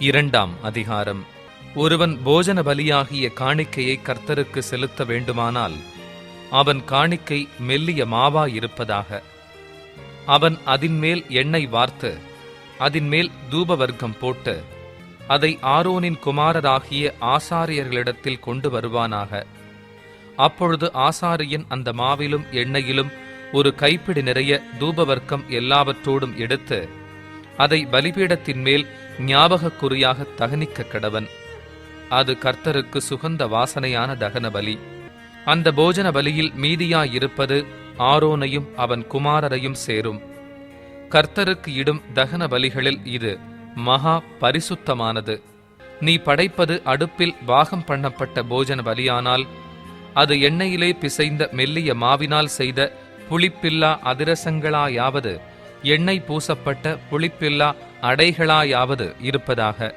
இரண்டாம் அதிகாரம். ஒருவன் போஜன பலியாகிய காணிக்கையை கர்த்தருக்கு செலுத்த வேண்டுமானால் அவன் காணிக்கை மெல்லிய மாவாயிருப்பதாக. அவன் அதின்மேல் எண்ணெய் வார்த்து அதின்மேல் தூபவர்க்கம் போட்டு அதை ஆரோனின் குமாரராகிய ஆசாரியர்களிடத்தில் கொண்டு வருவானாக. அப்பொழுது ஆசாரியன் அந்த மாவிலும் எண்ணெயிலும் ஒரு கைப்பிடி நிறைய தூபவர்க்கம் எல்லாவற்றோடும் எடுத்து அதை பலிபீடத்தின் மேல் ஞாபகக் குறியாக தகனிக்க கடவன். அது கர்த்தருக்கு சுகந்த வாசனையான தகன பலி. அந்த போஜன பலியில் மீதியாயிருப்பது ஆரோனையும் அவன் குமாரரையும் சேரும். கர்த்தருக்கு இடும் தகன பலிகளில் இது மகா பரிசுத்தமானது. நீ படைப்பது அடுப்பில் பாகம் பண்ணப்பட்ட போஜன பலியானால் அது எண்ணெயிலே பிசைந்த மெல்லிய மாவினால் செய்த புளிப்பில்லா அதிரசங்களாயாவது எண்ணெய் பூசப்பட்ட புளிப்பில்லா அடைகளாயாவது இருப்பதாக.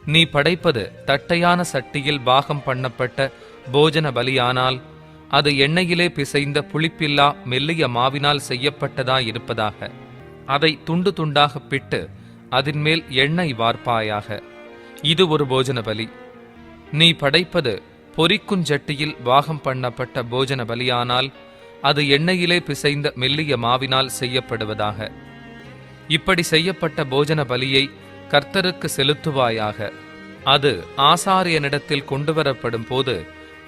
நீ படைப்பது தட்டையான சட்டியில் பாகம் பண்ணப்பட்ட போஜன பலியானால் அது எண்ணெயிலே பிசைந்த புளிப்பில்லா மெல்லிய மாவினால் செய்யப்பட்டதாயிருப்பதாக. அதை துண்டு துண்டாக பிட்டு அதின்மேல் எண்ணெய் வார்ப்பாயாக. இது ஒரு போஜன பலி. நீ படைப்பது பொரிக்குஞ்சட்டியில் பாகம் பண்ணப்பட்ட போஜன பலியானால் அது எண்ணெயிலே பிசைந்த மெல்லிய மாவினால் செய்யப்படுவதாக. இப்படி செய்யப்பட்ட போஜன பலியை கர்த்தருக்கு செலுத்துவாயாக. அது ஆசாரியனிடத்தில் கொண்டுவரப்படும் போது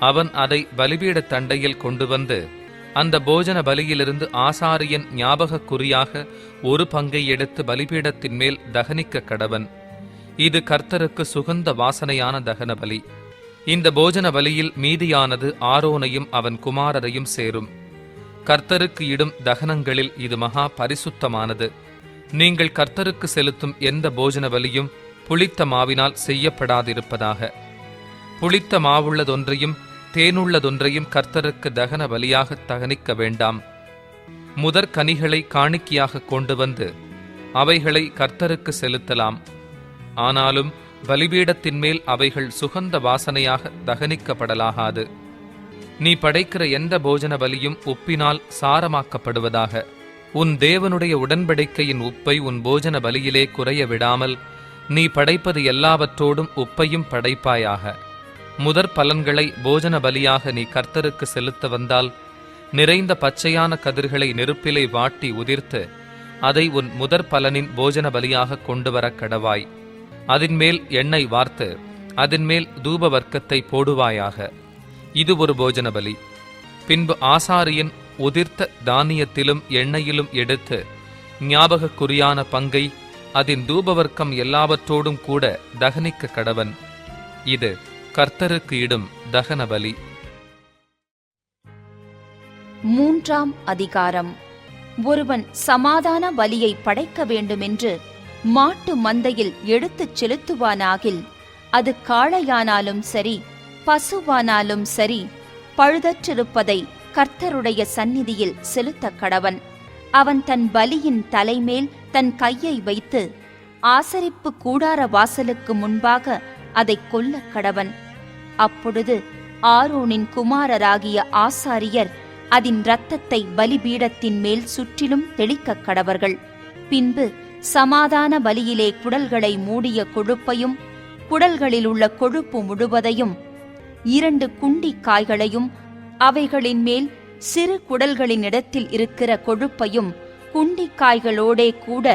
அவன் அதை பலிபீட தண்டையில் கொண்டு வந்து அந்த போஜன பலியிலிருந்து ஆசாரியன் ஞாபகக் குறியாக ஒரு பங்கை எடுத்து பலிபீடத்தின் மேல் தகனிக்க கடவன். இது கர்த்தருக்கு சுகந்த வாசனையான தகன பலி. இந்த போஜன பலியில் மீதியானது ஆரோனையும் அவன் குமாரரையும் சேரும். கர்த்தருக்கு இடும் தகனங்களில் இது மகா பரிசுத்தமானது. நீங்கள் கர்த்தருக்கு செலுத்தும் எந்த போஜன பலியும் புளித்த மாவினால் செய்யப்படாதிருப்பதாக. புளித்த மாவுள்ளதொன்றையும் தேனுள்ளதொன்றையும் கர்த்தருக்கு தகன பலியாக தகனிக்க வேண்டாம். முதற் கனிகளை காணிக்கையாக கொண்டு வந்து அவைகளை கர்த்தருக்கு செலுத்தலாம். ஆனாலும் பலிபீடத்தின் மேல் அவைகள் சுகந்த வாசனையாக தகனிக்கப்படலாகாது. நீ படைக்கிற எந்த போஜன பலியும் உப்பினால் சாரமாக்கப்படுவதாக. உன் தேவனுடைய உடன்படிக்கையின் உப்பை உன் போஜன பலியிலே குறைய விடாமல் நீ படைப்பது எல்லாவற்றோடும் உப்பையும் படைப்பாயாக. முதற் பலன்களை போஜன பலியாக நீ கர்த்தருக்கு செலுத்த வந்தால் நிறைந்த பச்சையான கதிர்களை நெருப்பிலை வாட்டி உதிர்த்து அதை உன் முதற் பலனின் போஜன பலியாக கொண்டு வர கடவாய். அதின்மேல் எண்ணெய் வார்த்து அதின்மேல் தூப வர்க்கத்தை போடுவாயாக. இது ஒரு போஜன பலி. பின்பு ஆசாரியன் உதிர்த்த தானியத்திலும் எண்ணெயிலும் எடுத்து ஞாபகக் குறியான பங்கை அதன் தூபவர்க்கம் எல்லாவற்றோடும் கூட தகனிக்க கடவன். இது கர்த்தருக்கு இடும் தகன பலி. மூன்றாம் அதிகாரம். ஒருவன் சமாதான பலியை படைக்க வேண்டுமென்று மாட்டு மந்தையில் எடுத்துச் செலுத்துவானாகில் அது காளையானாலும் சரி பசுவானாலும் சரி பழுதற்றிருப்பதை கர்த்தருடைய சந்நிதியில் செலுத்த கடவன். அவன் தன் பலியின் தலைமேல் தன் கையை வைத்து ஆசரிப்பு கூடார வாசலுக்கு முன்பாக அதை கொல்ல கடவன். அப்பொழுது ஆரோனின் குமாரராகிய ஆசாரியர் அதன் இரத்தத்தை பலிபீடத்தின் மேல் சுற்றிலும் தெளிக்க கடவர்கள். பின்பு சமாதான பலியிலே குடல்களை மூடிய கொழுப்பையும் குடல்களில் உள்ள கொழுப்பு முழுவதையும் 2 குண்டி காய்களையும் அவைகளின் மேல் சிறு குடல்களின் இடத்தில் இருக்கிற கொழுப்பையும் குண்டிக்காய்களோடே கூட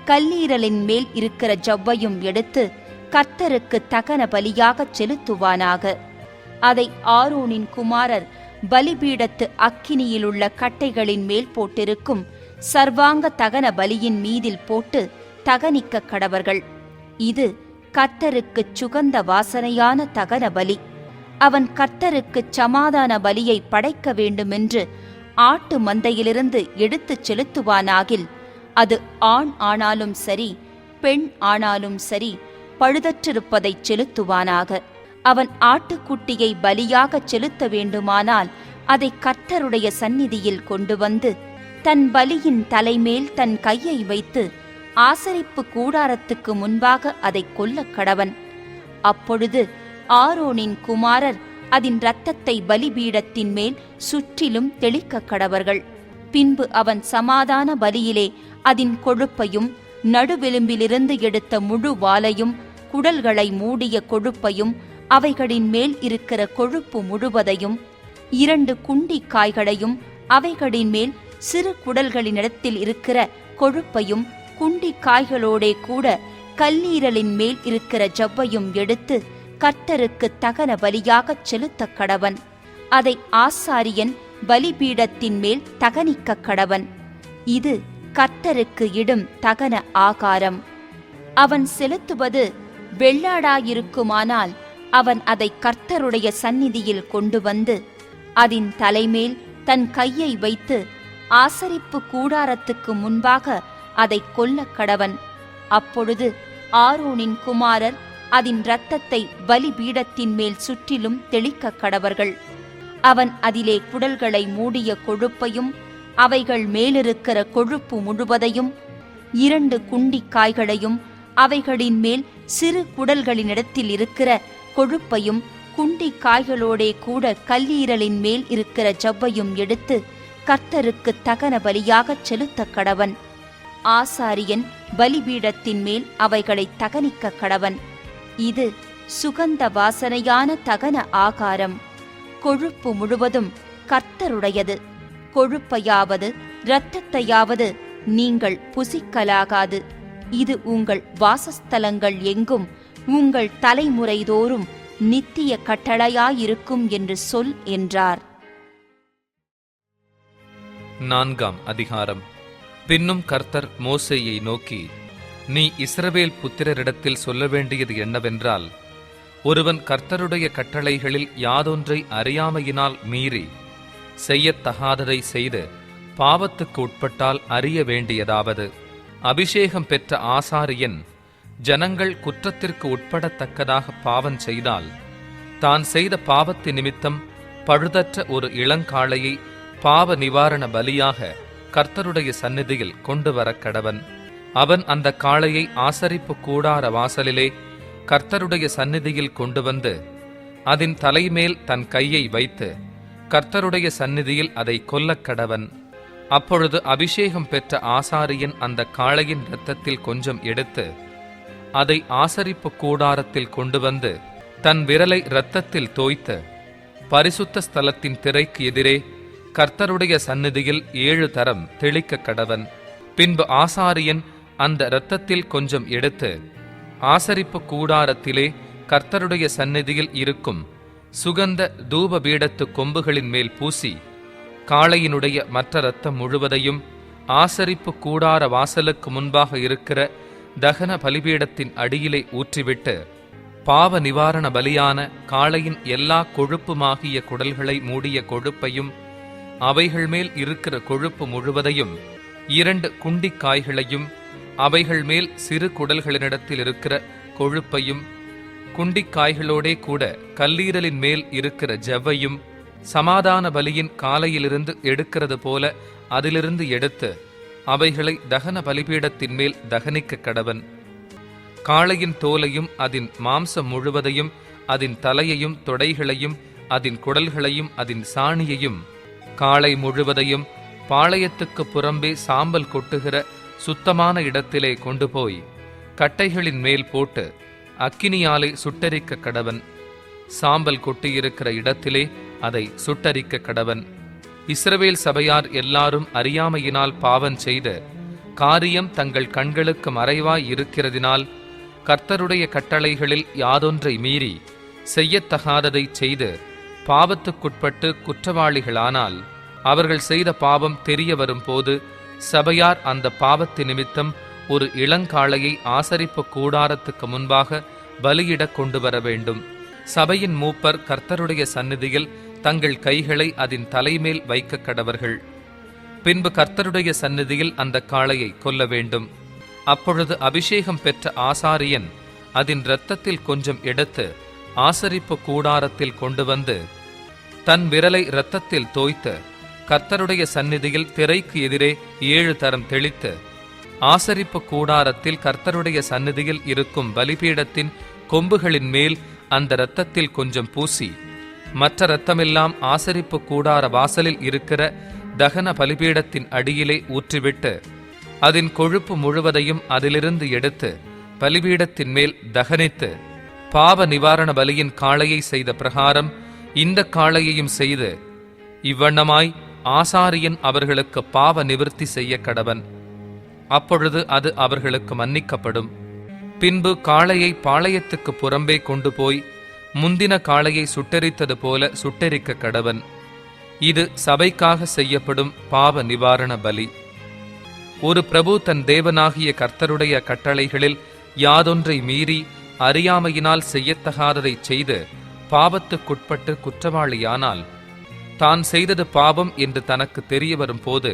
கல்லீரலின் மேல் இருக்கிற ஜவ்வையும் எடுத்து கர்த்தருக்கு தகன பலியாகச் செலுத்துவானாக. அதை ஆரோனின் குமாரர் பலிபீடத்து அக்கினியிலுள்ள கட்டைகளின் மேல் போட்டிருக்கும் சர்வாங்க தகன பலியின் மீதில் போட்டு தகனிக்க கடவர்கள். இது கர்த்தருக்குச் சுகந்த வாசனையான தகன பலி. அவன் கர்த்தருக்குச் சமாதான பலியை படைக்க வேண்டுமென்று ஆட்டு மந்தையிலிருந்து எடுத்துச் செலுத்துவானாகில் அது ஆண் ஆனாலும் சரி பெண் ஆனாலும் சரி பழுதற்றிருப்பதைச் செலுத்துவானாக. அவன் ஆட்டுக்குட்டியை பலியாகச் செலுத்த வேண்டுமானால் அதை கர்த்தருடைய சந்நிதியில் கொண்டு வந்து தன் பலியின் தலைமேல் தன் கையை வைத்து ஆசரிப்பு கூடாரத்துக்கு முன்பாக அதை கொல்லக் கடவன். அப்பொழுது ஆரோனின் குமாரர் அதன் இரத்தத்தை பலிபீடத்தின் மேல் சுற்றிலும் தெளிக்க கடவர்கள். பின்பு அவன் சமாதான பலியிலே அதன் கொழுப்பையும் நடுவெலும்பிலிருந்து எடுத்த முழு வாலையும் குடல்களை மூடிய கொழுப்பையும் அவைகளின் மேல் இருக்கிற கொழுப்பு முழுவதையும், 2 குண்டிக் காய்களையும் அவைகளின் மேல் சிறு குடல்களினிடத்தில் இருக்கிற கொழுப்பையும், குண்டிக் காய்களோடே கூட கல்லீரலின் மேல் இருக்கிற ஜவ்வையும் எடுத்து கர்த்தருக்கு தகன பலியாகச் செலுத்தக் கடவன். அதை ஆசாரியன் பலிபீடத்தின் மேல் தகனிக்கக் கடவன். இது கர்த்தருக்கு இடும் தகன ஆகாரம். அவன் செலுத்துவது வெள்ளாடாயிருக்குமானால் அவன் அதை கர்த்தருடைய சந்நிதியில் கொண்டு வந்து அதின் தலைமேல் தன் கையை வைத்து ஆசரிப்பு கூடாரத்துக்கு முன்பாக அதை கொல்லக் கடவன். அப்பொழுது ஆரோனின் குமாரர் அதின் இரத்தத்தை பலிபீடத்தின் மேல் சுற்றிலும் தெளிக்கக் கடவர்கள். அவன் அதிலே குடல்களை மூடிய கொழுப்பையும் அவைகள் மேலிருக்கிற கொழுப்பு முழுவதையும், 2 குண்டிக் காய்களையும் அவைகளின் மேல் சிறு குடல்களினிடத்தில் இருக்கிற கொழுப்பையும், குண்டிக் காய்களோடே கூட கல்லீரலின் மேல் இருக்கிற ஜவ்வையும் எடுத்து கர்த்தருக்கு தகன பலியாகச் செலுத்தக் கடவன். ஆசாரியன் பலிபீடத்தின் மேல் அவைகளை தகனிக்கக் கடவன். இது சுகந்த வாசனையான தகன ஆகாரம். கொழுப்பு முழுவதும் கர்த்தருடையது. கொழுப்பையாவது இரத்தத்தையாவது நீங்கள் புசிக்கலாகாது. இது உங்கள் வாசஸ்தலங்கள் எங்கும் உங்கள் தலைமுறைதோறும் நித்திய கட்டளையாயிருக்கும் என்று சொல் என்றார். 4ஆம் அதிகாரம். பின்னும் கர்த்தர் மோசேயை நோக்கி, நீ இஸ்ரவேல் புத்திரரிடத்தில் சொல்ல வேண்டியது என்னவென்றால், ஒருவன் கர்த்தருடைய கட்டளைகளில் யாதொன்றை அறியாமையினால் மீறி செய்யத்தகாததை செய்து பாவத்துக்கு உட்பட்டால் அறிய வேண்டியதாவது, அபிஷேகம் பெற்ற ஆசாரியன் ஜனங்கள் குற்றத்திற்கு உட்படத்தக்கதாக பாவம் செய்தால், தான் செய்த பாவத்து நிமித்தம் பழுதற்ற ஒரு இளங்காளையை பாவ நிவாரண பலியாக கர்த்தருடைய சந்நிதியில் கொண்டு வரக் கடவன். அவன் அந்த காளையை ஆசரிப்பு கூடார வாசலிலே கர்த்தருடைய சந்நிதியில் கொண்டு வந்து அதன் தலைமேல் தன் கையை வைத்து கர்த்தருடைய சந்நிதியில் அதை கொல்லக் கடவன். அப்பொழுது அபிஷேகம் பெற்ற ஆசாரியன் அந்த காளையின் இரத்தத்தில் கொஞ்சம் எடுத்து அதை ஆசரிப்பு கூடாரத்தில் கொண்டு வந்து தன் விரலை இரத்தத்தில் தோய்த்து பரிசுத்த ஸ்தலத்தின் திரைக்கு எதிரே கர்த்தருடைய சந்நிதியில் 7 தரம் தெளிக்கக் கடவன். பின்பு ஆசாரியன் அந்த இரத்தத்தில் கொஞ்சம் எடுத்து ஆசரிப்பு கூடாரத்திலே கர்த்தருடைய சந்நிதியில் இருக்கும் சுகந்த தூப பீடத்து கொம்புகளின் மேல் பூசி காளையினுடைய மற்ற இரத்தம் முழுவதையும் ஆசரிப்பு கூடார வாசலுக்கு முன்பாக இருக்கிற தகன பலிபீடத்தின் அடியிலே ஊற்றிவிட்டு, பாவ நிவாரண பலியான காளையின் எல்லா கொழுப்புமாகிய குடல்களை மூடிய கொழுப்பையும் அவைகள் மேல் இருக்கிற கொழுப்பு முழுவதையும் 2 குண்டிக் காய்களையும் அவைகள் மேல் சிறு குடல்களினிடத்தில் இருக்கிற கொழுப்பையும் குண்டிக் காய்களோடே கூட கல்லீரலின் மேல் இருக்கிற ஜவ்வையும் சமாதான பலியின் காலையிலிருந்து எடுக்கிறது போல அதிலிருந்து எடுத்து அவைகளை தகன பலிபீடத்தின் மேல் தகனிக்க கடவன். காளையின் தோலையும் அதன் மாம்சம் முழுவதையும் அதன் தலையையும் தொடைகளையும் அதன் குடல்களையும் அதன் சாணியையும் காளை முழுவதையும் பாளையத்துக்கு புறம்பே சாம்பல் கொட்டுகிற சுத்தமான இடத்திலே கொண்டு போய் கட்டைகளின் மேல் போட்டு அக்கினியாலே சுட்டரிக்க கடவன். சாம்பல் கொட்டியிருக்கிற இடத்திலே அதை சுட்டரிக்க கடவன். இஸ்ரவேல் சபையார் எல்லாரும் அறியாமையினால் பாவம் செய்து காரியம் தங்கள் கண்களுக்கு மறைவாய் இருக்கிறதினால் கர்த்தருடைய கட்டளைகளில் யாதொன்றை மீறி செய்யத்தகாததை செய்து பாவத்துக்குட்பட்டு குற்றவாளிகளானால், அவர்கள் செய்த பாவம் தெரிய வரும்போது சபையார் அந்த பாவத்து நிமித்தம் ஒரு இளங்காளையை ஆசரிப்பு கூடாரத்துக்கு முன்பாக பலியிடக் கொண்டு வர வேண்டும். சபையின் மூப்பர் கர்த்தருடைய சந்நிதியில் தங்கள் கைகளை அதன் தலைமேல் வைக்க கடவர்கள். பின்பு கர்த்தருடைய சந்நிதியில் அந்த காளையை கொல்ல வேண்டும். அப்பொழுது அபிஷேகம் பெற்ற ஆசாரியன் அதன் இரத்தத்தில் கொஞ்சம் எடுத்து ஆசரிப்பு கூடாரத்தில் கொண்டு வந்து தன் விரலை இரத்தத்தில் தோய்த்து கர்த்தருடைய சந்நிதியில் திரைக்கு எதிரே 7 தரம் தெளித்து ஆசரிப்பு கூடாரத்தில் கர்த்தருடைய சந்நிதியில் இருக்கும் பலிபீடத்தின் கொம்புகளின் மேல் அந்த இரத்தத்தில் கொஞ்சம் பூசி மற்ற இரத்தமெல்லாம் ஆசரிப்பு கூடார வாசலில் இருக்கிற தகன பலிபீடத்தின் அடியிலே ஊற்றிவிட்டு அதன் கொழுப்பு முழுவதையும் அதிலிருந்து எடுத்து பலிபீடத்தின் மேல் தகனித்து பாவ நிவாரண பலியின் காளையை செய்த பிரகாரம் இந்த காளையையும் செய்து இவ்வண்ணமாய் ஆசாரியன் அவர்களுக்கு பாவ நிவிர்த்தி செய்ய கடவன். அப்பொழுது அது அவர்களுக்கு மன்னிக்கப்படும். பின்பு காளையை பாளையத்துக்கு புறம்பே கொண்டு போய் முந்தின காளையை சுட்டெரித்தது போல சுட்டெரிக்க கடவன். இது சபைக்காக செய்யப்படும் பாவ நிவாரண பலி. ஒரு பிரபு தன் தேவனாகிய கர்த்தருடைய கட்டளைகளில் யாதொன்றை மீறி அறியாமையினால் செய்யத்தகாததைச் செய்து பாவத்துக்குட்பட்டு குற்றவாளியானால், தான் செய்தது பாவம் என்று தனக்கு தெரிய வரும் போது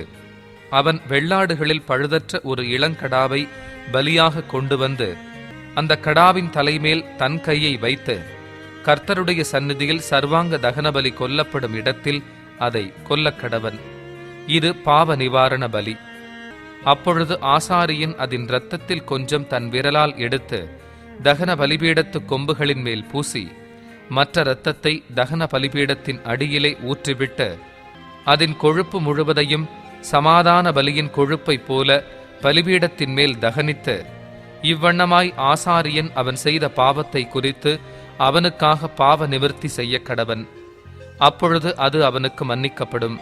அவன் வெள்ளாடுகளில் பழுதற்ற ஒரு இளங்கடாவை பலியாக கொண்டு வந்து அந்த கடாவின் தலைமேல் தன் கையை வைத்து கர்த்தருடைய சந்நிதியில் சர்வாங்க தகனபலி கொல்லப்படும் இடத்தில் அதை கொல்லக்கடவன். இது பாவ நிவாரண பலி. அப்பொழுது ஆசாரியன் அதன் இரத்தத்தில் கொஞ்சம் தன் விரலால் எடுத்து தகன பலிபீடத்து கொம்புகளின் மேல் பூசி மற்ற இரத்தத்தை தகன பலிபீடத்தின் அடியிலே ஊற்றிவிட்டு அதன் கொழுப்பு முழுவதையும் சமாதான பலியின் கொழுப்பைப் போல பலிபீடத்தின் மேல் தகனித்து இவ்வண்ணமாய் ஆசாரியன் அவன் செய்த பாவத்தை குறித்து அவனுக்காக பாவ நிவிர்த்தி செய்ய கடவன். அப்பொழுது அது அவனுக்கு மன்னிக்கப்படும்.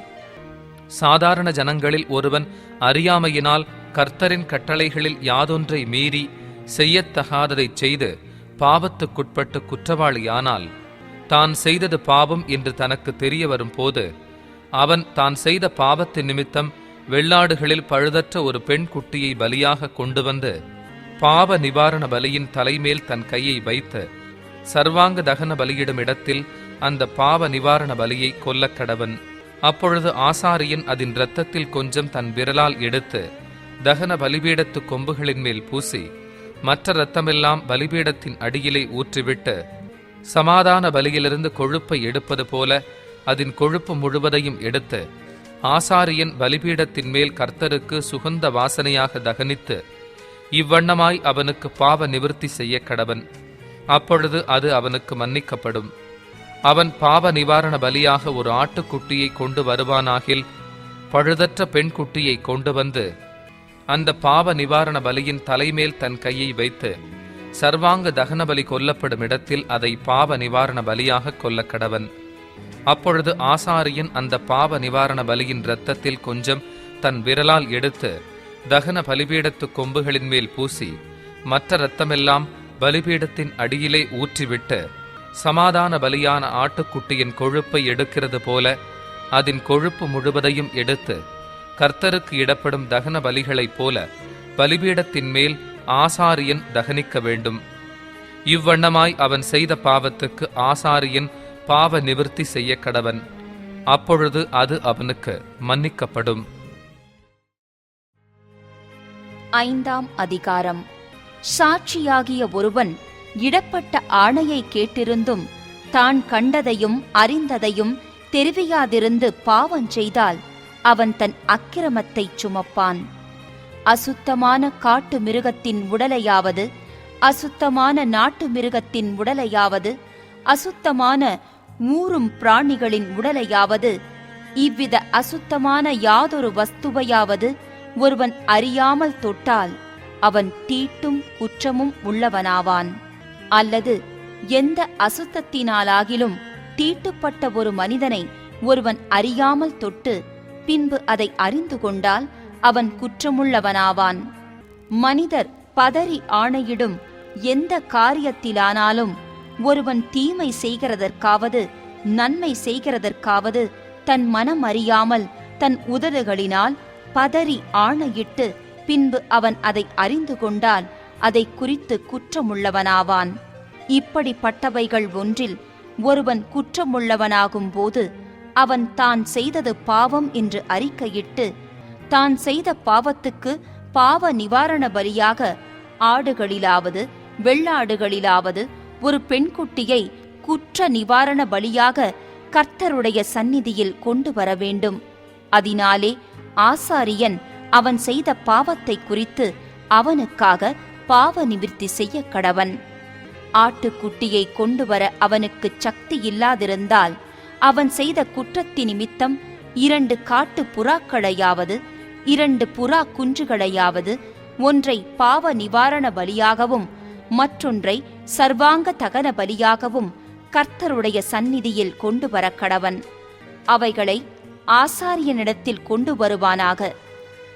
சாதாரண ஜனங்களில் ஒருவன் அறியாமையினால் கர்த்தரின் கட்டளைகளில் யாதொன்றை மீறி செய்யத்தகாததைச் செய்து பாவத்துக்குட்பட்டு குற்றவாளியானால், தான் செய்தது பாவம் என்று தனக்கு தெரிய வரும் போது அவன் தான் செய்த பாவத்தின் நிமித்தம் வெள்ளாடுகளில் பழுதற்ற ஒரு பெண் குட்டியை பலியாக கொண்டு வந்து பாவ நிவாரண பலியின் தலைமேல் தன் கையை வைத்து சர்வாங்க தகன பலியிடும் இடத்தில் அந்த பாவ நிவாரண பலியை கொல்லக்கடவன். அப்பொழுது ஆசாரியன் அதன் இரத்தத்தில் கொஞ்சம் தன் விரலால் எடுத்து தகன பலிபீடத்து கொம்புகளின் மேல் பூசி மற்ற இரத்தமெல்லாம் பலிபீடத்தின் அடியிலே ஊற்றிவிட்டு சமாதான பலியிலிருந்து கொழுப்பை எடுப்பது போல அதன் கொழுப்பு முழுவதையும் எடுத்து ஆசாரியன் பலிபீடத்தின் மேல் கர்த்தருக்கு சுகந்த வாசனையாக தகனித்து இவ்வண்ணமாய் அவனுக்கு பாவ நிவிர்த்தி செய்ய கடவன். அப்பொழுது அது அவனுக்கு மன்னிக்கப்படும். அவன் பாவ நிவாரண பலியாக ஒரு ஆட்டுக்குட்டியை கொண்டு வருவானாகில் பழுதற்ற பெண் குட்டியை கொண்டு வந்து அந்த பாவ நிவாரண பலியின் தலைமேல் தன் கையை வைத்து சர்வாங்க தகன பலி கொல்லப்படும் இடத்தில் அதை பாவ நிவாரண பலியாக கொல்லக்கடவன். அப்பொழுது ஆசாரியன் அந்த பாவ நிவாரண பலியின் இரத்தத்தில் கொஞ்சம் தன் விரலால் எடுத்து தகன பலிபீடத்து கொம்புகளின் மேல் பூசி மற்ற இரத்தமெல்லாம் பலிபீடத்தின் அடியிலே ஊற்றிவிட்டு சமாதான பலியான ஆட்டுக்குட்டியின் கொழுப்பை எடுக்கிறது போல அதன் கொழுப்பு முழுவதையும் எடுத்து கர்த்தருக்கு இடப்படும் தகன பலிகளைப் போல பலிபீடத்தின் மேல் ஆசாரியன் தகனிக்க வேண்டும். இவ்வண்ணமாய் அவன் செய்த பாவத்துக்கு ஆசாரியன் பாவ நிவிர்த்தி செய்ய கடவன். அப்பொழுது அது அவனுக்கு மன்னிக்கப்படும். 5ஆம் அதிகாரம். சாட்சியாகிய ஒருவன் இடப்பட்ட ஆணையை கேட்டிருந்தும் தான் கண்டதையும் அறிந்ததையும் தெரிவியாதிருந்து பாவம் செய்தால் அவன் தன் அக்கிரமத்தைச் சுமப்பான். அசுத்தமான காட்டு மிருகத்தின் உடலையாவது அசுத்தமான நாட்டு மிருகத்தின் உடலையாவது அசுத்தமான ஊரும் பிராணிகளின் உடலையாவது இவ்வித அசுத்தமான யாதொரு வஸ்துவையாவது ஒருவன் அறியாமல் தொட்டால் அவன் தீட்டும் குற்றமும் உள்ளவனாவான். அல்லது எந்த அசுத்தத்தினாலாகிலும் தீட்டுப்பட்ட ஒரு மனிதனை ஒருவன் அறியாமல் தொட்டு பின்பு அதை அறிந்து கொண்டால் அவன் குற்றமுள்ளவனாவான். மனிதர் பதறி ஆணையிடும் எந்த காரியத்திலானாலும் ஒருவன் தீமை செய்கிறதற்காவது நன்மை செய்கிறதற்காவது தன் மனம் அறியாமல் தன் உதடுகளினால் பதறி ஆணையிட்டு பின்பு அவன் அதை அறிந்து கொண்டால் அதை குறித்து குற்றமுள்ளவனாவான். இப்படிப்பட்டவைகள் ஒன்றில் ஒருவன் குற்றமுள்ளவனாகும் போது அவன் தான் செய்தது பாவம் என்று அறிக்கையிட்டு தான் செய்த பாவத்துக்கு பாவ நிவாரண பலியாக ஆடுகளிலாவது வெள்ளாடுகளிலாவது ஒரு பெண்குட்டியை குற்ற நிவாரண பலியாக கர்த்தருடைய சந்நிதியில் கொண்டு வர வேண்டும். அதனாலே ஆசாரியன் அவன் செய்த பாவத்தை குறித்து அவனுக்காக பாவ நிவிர்த்தி செய்ய கடவன். ஆட்டுக்குட்டியை கொண்டு வர அவனுக்கு சக்தி இல்லாதிருந்தால் அவன் செய்த குற்றத்தின் நிமித்தம் 2 காட்டு புறாக்களையாவது 2 புறா குஞ்சுகளையாவது ஒன்றை பாவ நிவாரண பலியாகவும் மற்றொன்றை சர்வாங்க தகன பலியாகவும் கர்த்தருடைய சந்நிதியில் கொண்டு வர கடவன். அவைகளை ஆசாரியனிடத்தில் கொண்டு வருவானாக.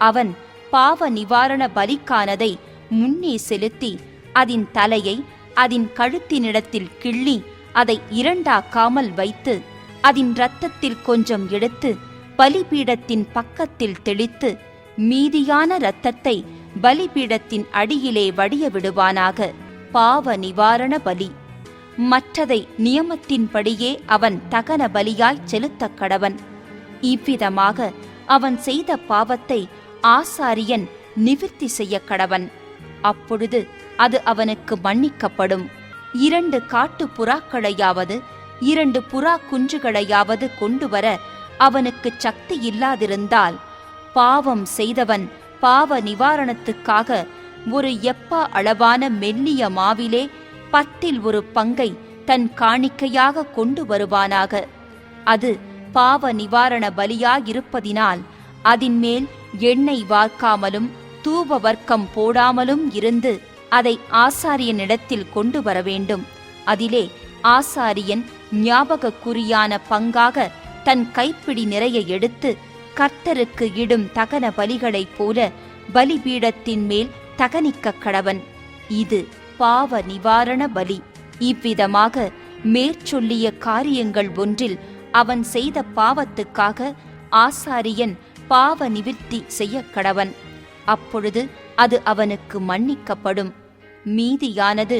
அவன் பாவ நிவாரண பலிக்கானதை முன்னே செலுத்தி அதின் தலையை அதின் கழுத்தினிடத்தில் கிள்ளி அதை இரண்டாக்காமல் வைத்து அதின் இரத்தத்தில் கொஞ்சம் எடுத்து பலிபீடத்தின் பக்கத்தில் தெளித்து மீதியான இரத்தத்தை பலிபீடத்தின் அடியிலே வடிய விடுவானாக. பாவ நிவாரண பலி. மற்றதை நியமத்தின்படியே அவன் தகன பலியாய் செலுத்தக் கடவன். இவ்விதமாக அவன் செய்த பாவத்தை ஆசாரியன் நிவிர்த்தி செய்ய கடவன். அப்பொழுது அது அவனுக்கு மன்னிக்கப்படும். 2 காட்டு புறாக்களையாவது 2 புறா குஞ்சுகளையாவது கொண்டு வர அவனுக்கு சக்தி இல்லாதிருந்தால், பாவம் செய்தவன் பாவ நிவாரணத்துக்காக ஒரு எப்பா அளவான மெல்லிய மாவிலே 10 1 பங்கை தன் காணிக்கையாக கொண்டு வருவானாக. அது பாவ நிவாரண பலியாயிருப்பதினால் அதின்மேல் எண்ணெய் வார்க்காமலும் தூப வர்க்கம் போடாமலும் இருந்து அதை ஆசாரியனிடத்தில் கொண்டு வர வேண்டும். அதிலே ஆசாரியன் ஞாபகக்குறியான பங்காக தன் கைப்பிடி நிறைய எடுத்து கர்த்தருக்கு இடும் தகன பலிகளைப் போல பலிபீடத்தின் மேல் தகனிக்க கடவன். இது பாவ நிவாரண பலி. இவ்விதமாக மேற்சொல்லிய காரியங்கள் ஒன்றில் அவன் செய்த பாவத்துக்காக ஆசாரியன் பாவ நிவிர்த்தி செய்ய கடவன். அப்பொழுது அது அவனுக்கு மன்னிக்கப்படும். மீதியானது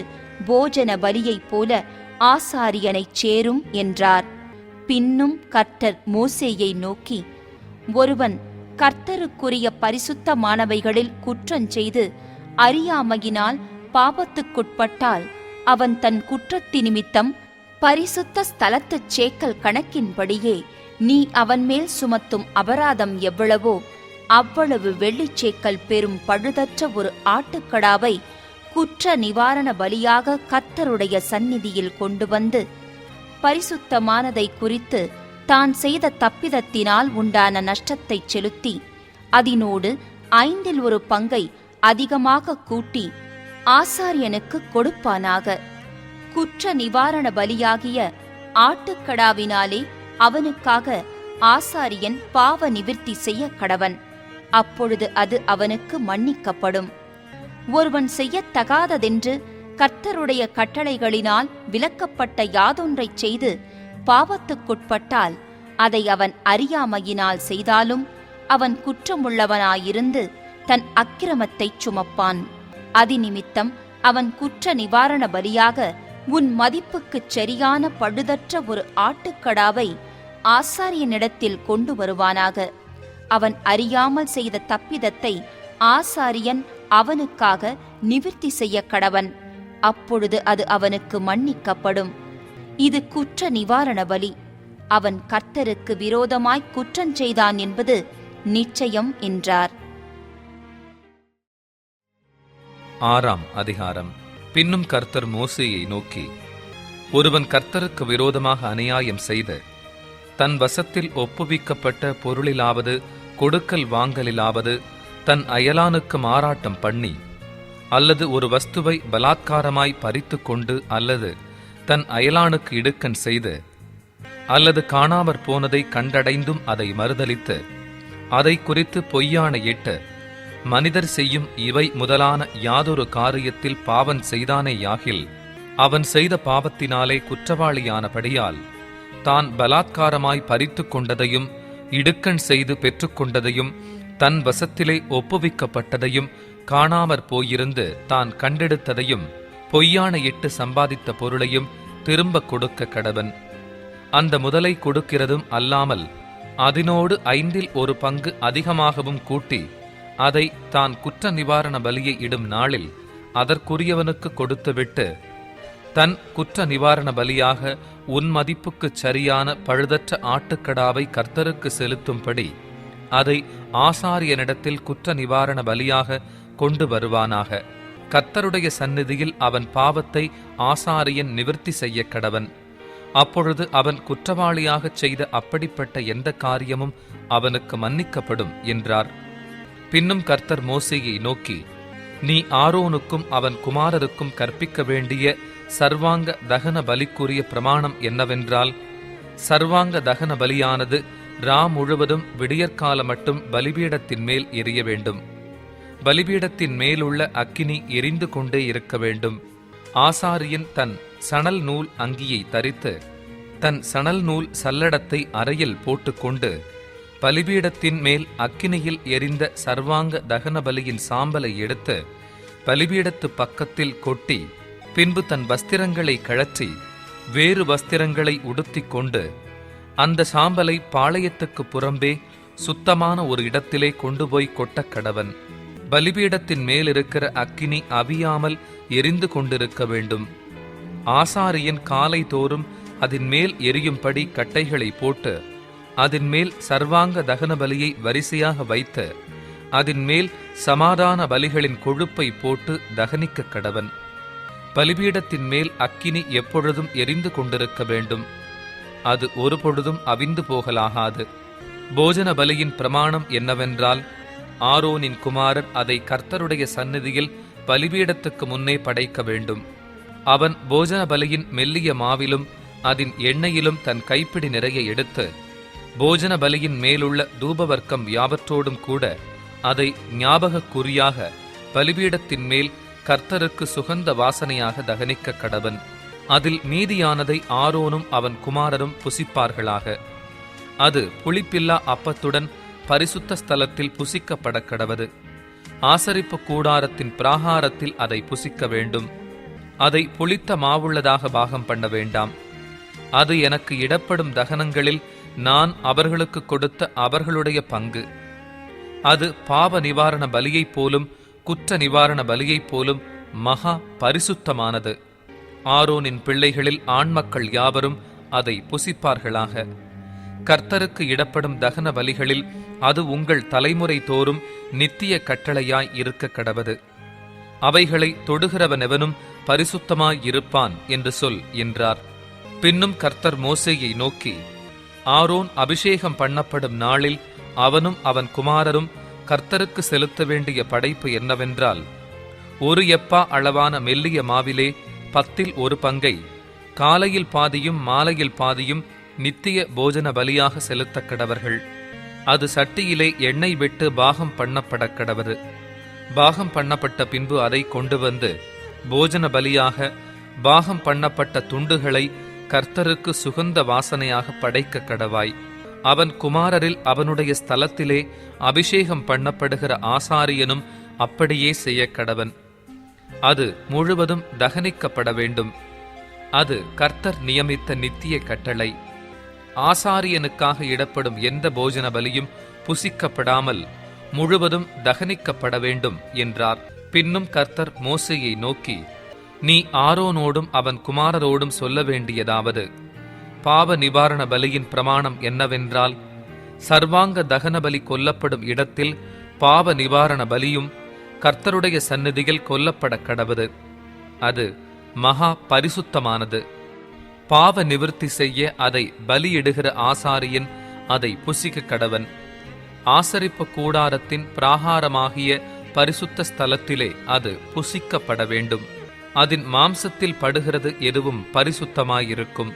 போஜன பலியைப் போல ஆசாரியனைச் சேரும் என்றார். பின்னும் கர்த்தர் மோசேயை நோக்கி, ஒருவன் கர்த்தருக்குரிய பரிசுத்தமானவைகளில் குற்றஞ்செய்து அறியாமையினால் பாவத்துக்குட்பட்டால் அவன் தன் குற்றத்தி நிமித்தம் பரிசுத்த ஸ்தலத்துச் சேக்கல் கணக்கின்படியே நீ அவன் மேல் சுமத்தும் அபராதம் எவ்வளவோ அவ்வளவு வெள்ளிச்சேக்கல் பெறும் பழுதற்ற ஒரு ஆட்டுக்கடாவை குற்ற நிவாரண பலியாக கர்த்தருடைய சந்நிதியில் கொண்டு வந்து பரிசுத்தமானதை குறித்து தான் செய்த தப்பிதத்தினால் உண்டான நஷ்டத்தைச் செலுத்தி அதனோடு 5 1 பங்கை அதிகமாக கூட்டி ஆசாரியனுக்கு கொடுப்பானாக. குற்ற நிவாரண பலியாகிய ஆட்டுக்கடாவினாலே அவனுக்காக ஆசாரியன் பாவ நிவிர்த்தி செய்ய கடவன். அப்பொழுது அது அவனுக்கு மன்னிக்கப்படும். ஒருவன் செய்யத்தகாததென்று கர்த்தருடைய கட்டளைகளினால் விலக்கப்பட்ட யாதொன்றைச் செய்து பாவத்துக்குட்பட்டால் அதை அவன் அறியாமையினால் செய்தாலும் அவன் குற்றமுள்ளவனாயிருந்து தன் அக்கிரமத்தைச் சுமப்பான். அதிநிமித்தம் அவன் குற்ற நிவாரண பலியாக உன் மதிப்புக்குச் சரியான பழுதற்ற ஒரு ஆட்டுக்கடாவை ஆசாரியனிடத்தில் கொண்டு வருவானாக. அவன் அறியாமல் செய்த தப்பிதத்தை ஆசாரியன் அவனுக்காக நிவிர்த்தி செய்ய கடவன். அப்பொழுது அது அவனுக்கு மன்னிக்கப்படும். இது குற்ற நிவாரண பலி. அவன் கர்த்தருக்கு விரோதமாய் குற்றஞ்செய்தான் என்பது நிச்சயம் என்றார். 6ஆம் அதிகாரம். பின்னும் கர்த்தர் மோசேயை நோக்கி, ஒருவன் கர்த்தருக்கு விரோதமாக அநியாயம் செய்து தன் வசத்தில் ஒப்புவிக்கப்பட்ட பொருளிலாவது கொடுக்கல் வாங்கலிலாவது தன் அயலானுக்கு மாறாட்டம் பண்ணி அல்லது ஒரு வஸ்துவை பலாத்காரமாய் பறித்து கொண்டு அல்லது தன் அயலானுக்கு இடுக்கண் செய்து அல்லது காணாமற் போனதை கண்டடைந்தும் அதை மறுதலித்து அதை குறித்து பொய்யாணையிட்டு மனிதர் செய்யும் இவை முதலான யாதொரு காரியத்தில் பாவம் செய்தானேயாகில் அவன் செய்த பாவத்தினாலே குற்றவாளியானபடியால் தான் பலாத்காரமாய் பறித்து கொண்டதையும் இடுக்கண் செய்து பெற்றுக்கொண்டதையும் தன் வசத்திலே ஒப்புவிக்கப்பட்டதையும் காணாமற் போயிருந்து தான் கண்டெடுத்ததையும் பொய்யாணையிட்டு சம்பாதித்த பொருளையும் திரும்ப கொடுக்க கடவன். அந்த முதலை கொடுக்கிறதும் அல்லாமல் அதனோடு 5 1 பங்கு அதிகமாகவும் கூட்டி அதை தான் குற்ற நிவாரண பலியை இடும் நாளில் அதற்குரியவனுக்கு கொடுத்துவிட்டு தன் குற்ற நிவாரண பலியாக உன் மதிப்புக்குச் சரியான பழுதற்ற ஆட்டுக்கடாவை கர்த்தருக்கு செலுத்தும்படி அதை ஆசாரியனிடத்தில் குற்ற நிவாரண பலியாக கொண்டு வருவானாக. கர்த்தருடைய சந்நிதியில் அவன் பாவத்தை ஆசாரியன் நிவிர்த்தி செய்ய கடவன். அப்பொழுது அவன் குற்றவாளியாகச் செய்த அப்படிப்பட்ட எந்த காரியமும் அவனுக்கு மன்னிக்கப்படும் என்றார். பின்னும் கர்த்தர் மோசேயை நோக்கி, நீ ஆரோனுக்கும் அவன் குமாரருக்கும் கற்பிக்க வேண்டிய சர்வாங்க தகன பலிக்குரிய பிரமாணம் என்னவென்றால், சர்வாங்க தகன பலியானது முழுவதும் விடியற்கால மட்டும் பலிபீடத்தின் மேல் எரிய வேண்டும். பலிபீடத்தின் மேலுள்ள அக்கினி எரிந்து கொண்டே இருக்க வேண்டும். ஆசாரியன் தன் சணல் நூல் அங்கியை தரித்து தன் சணல் நூல் சல்லடத்தை அறையில் போட்டுக்கொண்டு பலிபீடத்தின் மேல் அக்கினியில் எரிந்த சர்வாங்க தகன பலியின் சாம்பலை எடுத்து பலிபீடத்து பக்கத்தில் கொட்டி, பின்பு தன் வஸ்திரங்களை கழற்றி வேறு வஸ்திரங்களை உடுத்திக் கொண்டு அந்த சாம்பலை பாளையத்துக்கு புறம்பே சுத்தமான ஒரு இடத்திலே கொண்டு போய் கொட்டக் கடவன். பலிபீடத்தின் மேலிருக்கிற அக்கினி அவியாமல் எரிந்து கொண்டிருக்க வேண்டும். ஆசாரியன் காலை தோறும் அதன் மேல் எரியும்படி கட்டைகளை போட்டு அதன் மேல் சர்வாங்க தகன பலியை வரிசையாக வைத்து அதன் மேல் சமாதான பலிகளின் கொழுப்பை போட்டு தகனிக்க கடவன். பலிபீடத்தின் மேல் அக்கினி எப்பொழுதும் எரிந்து கொண்டிருக்க வேண்டும். அது ஒரு பொழுதும் அவிந்து போகலாகாது. போஜன பலியின் பிரமாணம் என்னவென்றால், ஆரோனின் குமாரர் அதை கர்த்தருடைய சந்நிதியில் பலிபீடத்துக்கு முன்னே படைக்க வேண்டும். அவன் போஜன பலியின் மெல்லிய மாவிலும் அதன் எண்ணெயிலும் தன் கைப்பிடி நிறைய எடுத்து போஜன பலியின் மேலுள்ள தூபவர்க்கம் யாவற்றோடும் கூட அதை ஞாபக குறியாக பலிபீடத்தின் மேல் கர்த்தருக்கு சுகந்த வாசனையாக தகனிக்க கடவன். அதில் மீதியானதை ஆரோனும் அவன் குமாரரும் புசிப்பார்களாக. அது புளிப்பில்லா அப்பத்துடன் பரிசுத்த ஸ்தலத்தில் புசிக்கப்பட கடவது. ஆசரிப்பு கூடாரத்தின் பிராகாரத்தில் அதை புசிக்க வேண்டும். அதை புளித்த மாவுள்ளதாக பாகம் பண்ண வேண்டாம். அது எனக்கு இடப்படும் தகனங்களில் நான் அவர்களுக்கு கொடுத்த அவர்களுடைய பங்கு. அது பாவ நிவாரண பலியைப் போலும் குற்ற நிவாரண பலியைப் போலும் மகா பரிசுத்தமானது. ஆரோனின் பிள்ளைகளில் ஆண்மக்கள் யாவரும் அதை புசிப்பார்களாக. கர்த்தருக்கு இடப்படும் தகன பலிகளில் அது உங்கள் தலைமுறை தோறும் நித்திய கட்டளையாய் இருக்க கடவது. அவைகளை தொடுகிறவனெவனும் பரிசுத்தமாயிருப்பான் என்று சொல் என்றார். பின்னும் கர்த்தர் மோசேயை நோக்கி, ஆரோன் அபிஷேகம் பண்ணப்படும் நாளில் அவனும் அவன் குமாரரும் கர்த்தருக்கு செலுத்த வேண்டிய படைப்பு என்னவென்றால், ஒரு எப்பா அளவான மெல்லிய மாவிலே 10 பங்கை காலையில் பாதியும் மாலையில் பாதியும் நித்திய போஜன பலியாக செலுத்த கடவர்கள். அது சட்டியிலே எண்ணெய் விட்டு பாகம் பண்ணப்பட கடவது. பாகம் பண்ணப்பட்ட பின்பு அதை கொண்டு வந்து போஜன பலியாக பாகம் பண்ணப்பட்ட துண்டுகளை கர்த்தருக்கு சுகந்த வாசனையாக படைக்க கடவாய். அவன் குமாரரில் அவனுடைய ஸ்தலத்திலே அபிஷேகம் பண்ணப்படுகிற ஆசாரியனும் அப்படியே செய்ய கடவன். அது முழுவதும் தகனிக்கப்பட வேண்டும். அது கர்த்தர் நியமித்த நித்திய கட்டளை. ஆசாரியனுக்காக இடப்படும் எந்த போஜன பலியும் புசிக்கப்படாமல் முழுவதும் தகனிக்கப்பட வேண்டும் என்றார். பின்னும் கர்த்தர் மோசேயை நோக்கி, நீ ஆரோனோடும் அவன் குமாரரோடும் சொல்ல வேண்டியதாவது, பாவ நிவாரண பலியின் பிரமாணம் என்னவென்றால், சர்வாங்க தகன பலி கொல்லப்படும் இடத்தில் பாவ நிவாரண பலியும் கர்த்தருடைய சந்நிதியில் கொல்லப்பட கடவது. அது மகா பரிசுத்தமானது. பாவ நிவிர்த்தி செய்ய அதை பலியிடுகிற ஆசாரியன் அதை புசிக்க கடவன். ஆசரிப்பு கூடாரத்தின் பிராகாரமாகிய பரிசுத்த ஸ்தலத்திலே அது புசிக்கப்பட வேண்டும். அதன் மாம்சத்தில் படுகிறது எதுவும் பரிசுத்தமாயிருக்கும்.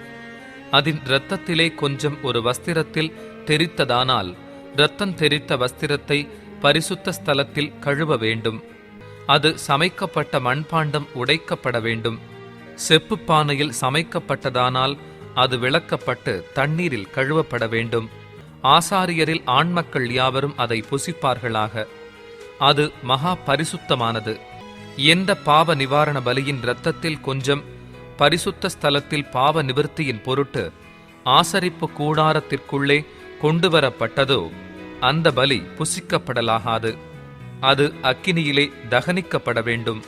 அதன் இரத்தத்திலே கொஞ்சம் ஒரு வஸ்திரத்தில் தெரித்ததானால் இரத்தம் தெரித்த வஸ்திரத்தை பரிசுத்த ஸ்தலத்தில் கழுவ வேண்டும். அது சமைக்கப்பட்ட மண்பாண்டம் உடைக்கப்பட வேண்டும். செப்பு பானையில் சமைக்கப்பட்டதானால் அது விளக்கப்பட்டு தண்ணீரில் கழுவப்பட வேண்டும். ஆசாரியரில் ஆண்மக்கள் யாவரும் அதை புசிப்பார்களாக. அது மகா பரிசுத்தமானது. எந்த பாவ நிவாரண பலியின் இரத்தத்தில் கொஞ்சம் பரிசுத்த ஸ்தலத்தில் பாவ நிவர்த்தியின் பொருட்டு ஆசரிப்பு கூடாரத்திற்குள்ளே கொண்டு வரப்பட்டதோ அந்த பலி புசிக்கப்படலாகாது. அது அக்கினியிலே தகனிக்கப்பட வேண்டும்.